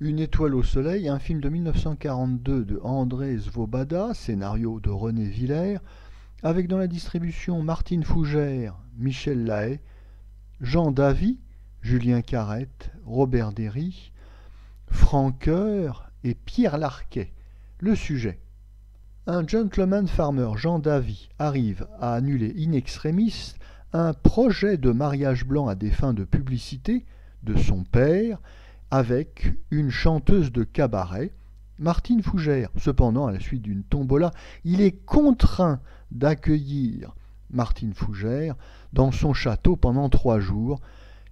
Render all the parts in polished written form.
Une étoile au soleil, un film de 1942 de André Svoboda, scénario de René Villers, avec dans la distribution Martine Fougère, Michel Lahaye, Jean Davy, Julien Carrette, Robert Derry, Franck Coeur et Pierre Larquet. Le sujet. Un gentleman farmer, Jean Davy, arrive à annuler in extremis un projet de mariage blanc à des fins de publicité de son père avec une chanteuse de cabaret, Martine Fougère. Cependant, à la suite d'une tombola, il est contraint d'accueillir Martine Fougère dans son château pendant 3 jours,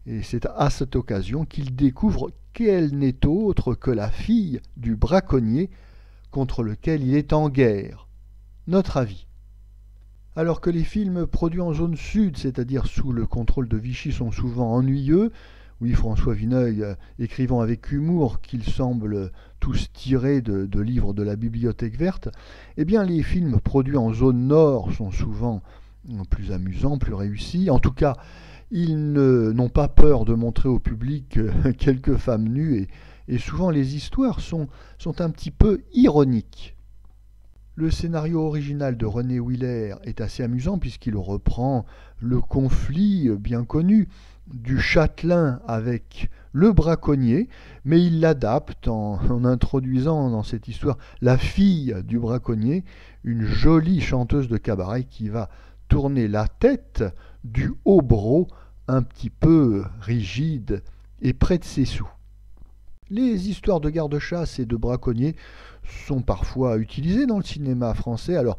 et c'est à cette occasion qu'il découvre qu'elle n'est autre que la fille du braconnier contre lequel il est en guerre. Notre avis. Alors que les films produits en zone sud, c'est-à-dire sous le contrôle de Vichy, sont souvent ennuyeux, oui, François Vineuil écrivant avec humour qu'ils semblent tous tirés de livres de la Bibliothèque verte, eh bien les films produits en zone nord sont souvent plus amusants, plus réussis. En tout cas, ils n'ont pas peur de montrer au public quelques femmes nues et souvent les histoires sont un petit peu ironiques. Le scénario original de René Villers est assez amusant puisqu'il reprend le conflit bien connu du châtelain avec le braconnier, mais il l'adapte en introduisant dans cette histoire la fille du braconnier, une jolie chanteuse de cabaret qui va tourner la tête du hobereau un petit peu rigide et près de ses sous. Les histoires de garde-chasse et de braconniers sont parfois utilisées dans le cinéma français, alors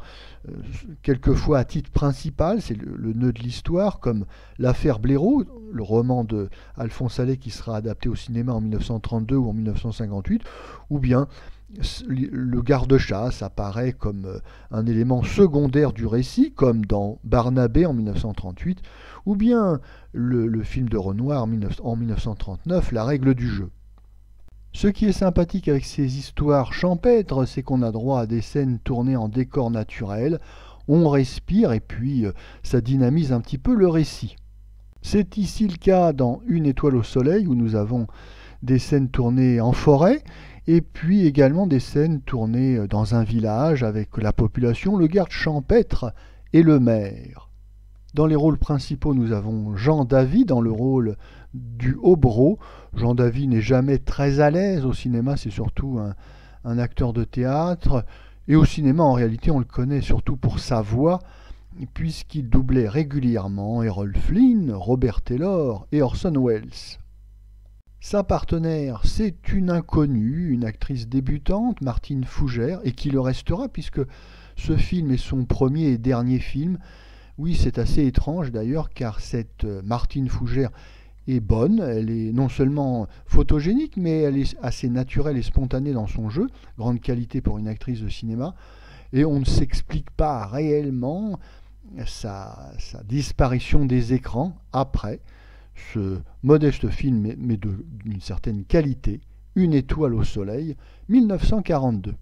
quelquefois à titre principal, c'est le nœud de l'histoire, comme l'affaire Blaireau, le roman de Alphonse Allais qui sera adapté au cinéma en 1932 ou en 1958, ou bien le garde-chasse apparaît comme un élément secondaire du récit, comme dans Barnabé en 1938, ou bien le film de Renoir en 1939, La règle du jeu. Ce qui est sympathique avec ces histoires champêtres, c'est qu'on a droit à des scènes tournées en décor naturel, on respire et puis ça dynamise un petit peu le récit. C'est ici le cas dans Une étoile au soleil où nous avons des scènes tournées en forêt et puis également des scènes tournées dans un village avec la population, le garde champêtre et le maire. Dans les rôles principaux, nous avons Jean Davy dans le rôle du hobereau. Jean Davy n'est jamais très à l'aise au cinéma, c'est surtout un acteur de théâtre. Et au cinéma, en réalité, on le connaît surtout pour sa voix, puisqu'il doublait régulièrement Errol Flynn, Robert Taylor et Orson Welles. Sa partenaire, c'est une inconnue, une actrice débutante, Martine Fougère, et qui le restera, puisque ce film est son premier et dernier film. Oui, c'est assez étrange d'ailleurs, car cette Martine Fougère est bonne, elle est non seulement photogénique, mais elle est assez naturelle et spontanée dans son jeu, grande qualité pour une actrice de cinéma, et on ne s'explique pas réellement sa disparition des écrans après ce modeste film, mais d'une certaine qualité, Une étoile au soleil, 1942.